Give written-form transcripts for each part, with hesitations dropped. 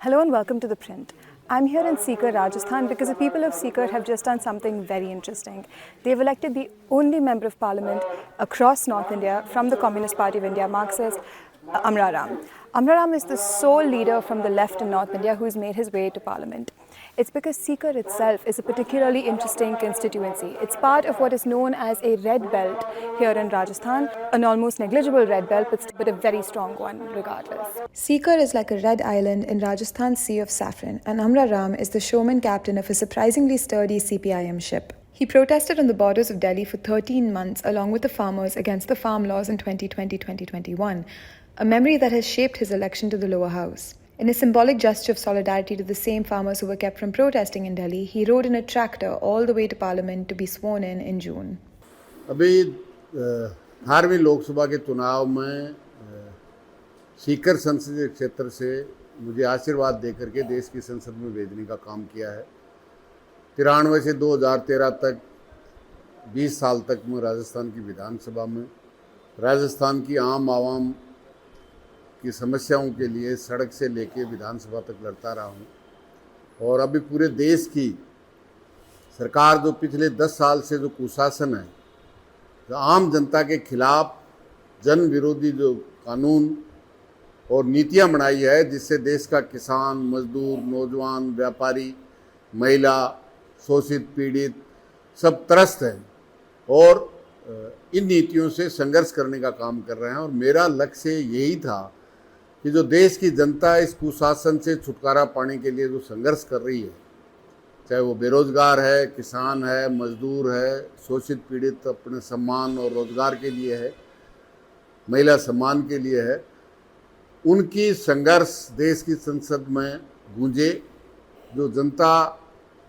Hello and welcome to The Print. I'm here in Sikar, Rajasthan because the people of Sikar have just done something very interesting. They've elected the only member of parliament across North India from the Communist Party of India, Marxist, Amra Ram. Amra Ram is the sole leader from the left in North India who's made his way to parliament. It's because Sikar itself is a particularly interesting constituency. It's part of what is known as a red belt here in Rajasthan, an almost negligible red belt, but a very strong one regardless. Sikar is like a red island in Rajasthan's sea of saffron, and Amra Ram is the showman captain of a surprisingly sturdy CPIM ship. He protested on the borders of Delhi for 13 months along with the farmers against the farm laws in 2020-2021, a memory that has shaped his election to the lower house. In a symbolic gesture of solidarity to the same farmers who were kept from protesting in Delhi, he rode in a tractor all the way to Parliament to be sworn in June. अभी 18वीं लोकसभा के चुनाव में सीकर संसदीय क्षेत्र से मुझे आशीर्वाद देकर के देश की संसद में भेजने का काम किया है। 93 से 2013 तक 20 साल तक मैं राजस्थान की विधानसभा में राजस्थान की आम आवाम की समस्याओं के लिए सड़क से लेके विधानसभा तक लड़ता रहा हूँ। और अभी पूरे देश की सरकार जो पिछले 10 साल से जो कुशासन है, जो आम जनता के खिलाफ जन विरोधी जो कानून और नीतियाँ बनाई है, जिससे देश का किसान, मजदूर, नौजवान, व्यापारी, महिला, शोषित, पीड़ित सब त्रस्त हैं और इन नीतियों से संघर्ष करने का काम कर रहे हैं। और मेरा लक्ष्य यही था कि जो देश की जनता इस कुशासन से छुटकारा पाने के लिए जो संघर्ष कर रही है, चाहे वो बेरोजगार है, किसान है, मजदूर है, शोषित पीड़ित अपने सम्मान और रोजगार के लिए है, महिला सम्मान के लिए है, उनकी संघर्ष देश की संसद में गूंजे। जो जनता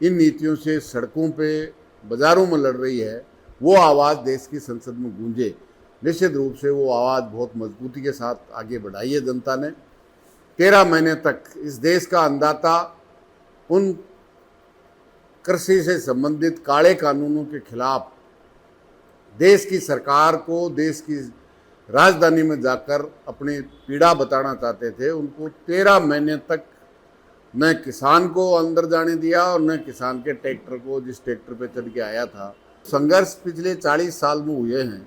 इन नीतियों से सड़कों पे बाज़ारों में लड़ रही है, वो आवाज़ देश की संसद में गूंजे। निश्चित रूप से वो आवाज़ बहुत मजबूती के साथ आगे बढ़ाई है जनता ने। 13 महीने तक इस देश का अन्नदाता उन कृषि से संबंधित काले कानूनों के खिलाफ देश की सरकार को देश की राजधानी में जाकर अपनी पीड़ा बताना चाहते थे। उनको 13 महीने तक न किसान को अंदर जाने दिया और न किसान के ट्रैक्टर को, जिस ट्रैक्टर पे चढ़ के आया था। संघर्ष पिछले 40 साल में हुए हैं।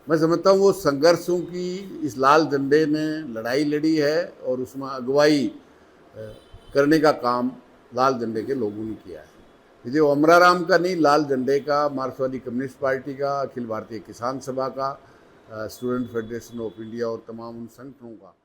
मैं समझता हूँ वो संघर्षों की इस लाल झंडे ने लड़ाई लड़ी है और उसमें अगुवाई करने का काम लाल झंडे के लोगों ने किया है। ये अमरा राम का नहीं, लाल झंडे का, मार्क्सवादी कम्युनिस्ट पार्टी का, अखिल भारतीय किसान सभा का, स्टूडेंट फेडरेशन ऑफ इंडिया और तमाम उन संगठनों का।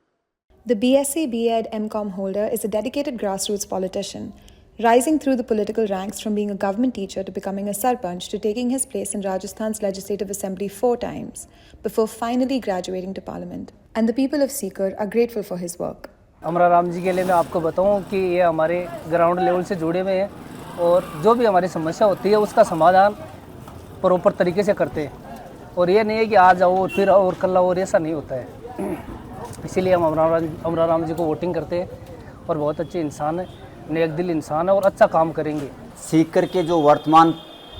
The BSc B.Ed M.Com holder is a dedicated grassroots politician, rising through the political ranks from being a government teacher to becoming a sarpanch to taking his place in Rajasthan's Legislative Assembly 4 times before finally graduating to Parliament. And the people of Sikar are grateful for his work. अमरा राम जी के लिए मैं आपको बताऊं कि ये हमारे ground level से जुड़े हुए हैं और जो भी हमारी समस्या होती है उसका समाधान प्रॉपर तरीके से करते हैं। और ये नहीं है कि आज आओ फिर आओ और कल आओ, और ऐसा नहीं होता है। इसीलिए हम अमरा राम जी को वोटिंग करते हैं और बहुत अच्छे इंसान है, नेक दिल इंसान है और अच्छा काम करेंगे। सीकर के जो वर्तमान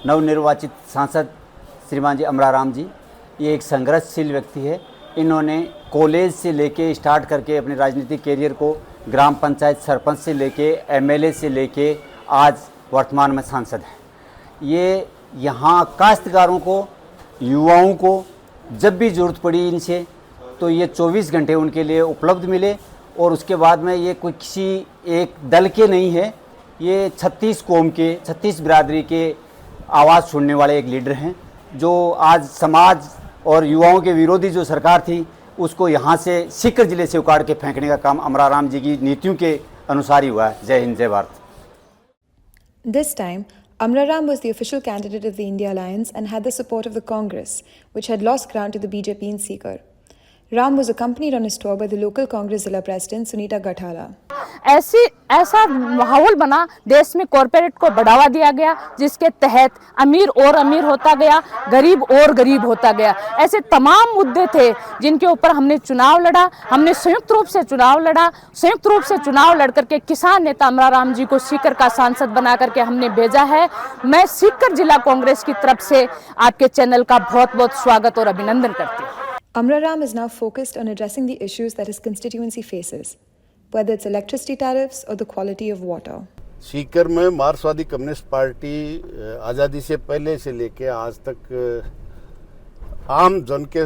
नवनिर्वाचित सांसद श्रीमान जी अमरा राम जी, ये एक संघर्षशील व्यक्ति है। इन्होंने कॉलेज से लेके स्टार्ट करके अपने राजनीतिक कैरियर को ग्राम पंचायत सरपंच से लेके एमएलए से लेके आज वर्तमान में सांसद हैं। ये यहाँ काश्तकारों को, युवाओं को जब भी ज़रूरत पड़ी इनसे तो ये 24 घंटे उनके लिए उपलब्ध मिले। और उसके बाद में ये कोई किसी एक दल के नहीं है, ये 36 कौम के, 36 बिरादरी के आवाज़ सुनने वाले एक लीडर हैं, जो आज समाज और युवाओं के विरोधी जो सरकार थी उसको यहाँ से सीकर ज़िले से उखाड़ के फेंकने का काम अमरा राम जी की नीतियों के अनुसार ही हुआ है। जय हिंद, जय Bharat. This time, Amra Ram was the official candidate of the India Alliance and had the support of the Congress, which had lost ground to the BJP in Sikar. Ram was accompanied on his tour by the local Congress Zilla President Sunita Gathala. ऐसा माहौल बना, देश में corporate को बढ़ावा दिया गया, जिसके तहत अमीर और अमीर होता गया, गरीब और गरीब होता गया। ऐसे तमाम मुद्दे थे जिनके ऊपर हमने चुनाव लड़ा। हमने संयुक्त रूप से चुनाव लड़ा। संयुक्त रूप से चुनाव लड़ करके किसान नेता अमरा राम जी को सीकर का सांसद बना करके हमने भेजा है। मैं सीकर जिला कांग्रेस की तरफ से आपके चैनल का बहुत बहुत स्वागत और अभिनंदन करती हूँ। Amra Ram is now focused on addressing the issues that his constituency faces. whether it's electricity tariffs or the quality of water. Sikar में मार्क्सवादी कम्युनिस्ट पार्टी आज़ादी से पहले से लेके आज तक आम जन के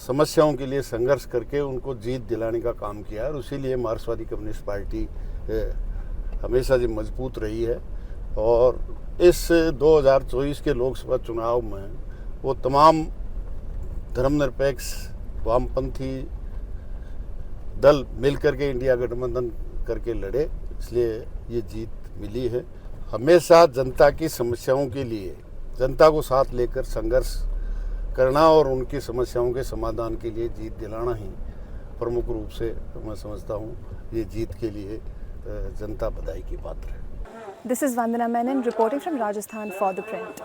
समस्याओं के लिए संघर्ष करके उनको जीत दिलाने का काम किया और इसीलिए मार्क्सवादी कम्युनिस्ट पार्टी हमेशा से मजबूत रही है। और इस 2024 के लोकसभा चुनाव में वो तमाम धर्मनिरपेक्ष वामपंथी दल मिलकर के इंडिया गठबंधन करके लड़े, इसलिए ये जीत मिली है। हमेशा जनता की समस्याओं के लिए जनता को साथ लेकर संघर्ष करना और उनकी समस्याओं के समाधान के लिए जीत दिलाना ही प्रमुख रूप से मैं समझता हूँ। ये जीत के लिए जनता बधाई की पात्र है। This is Vandana Menon reporting from Rajasthan for The Print.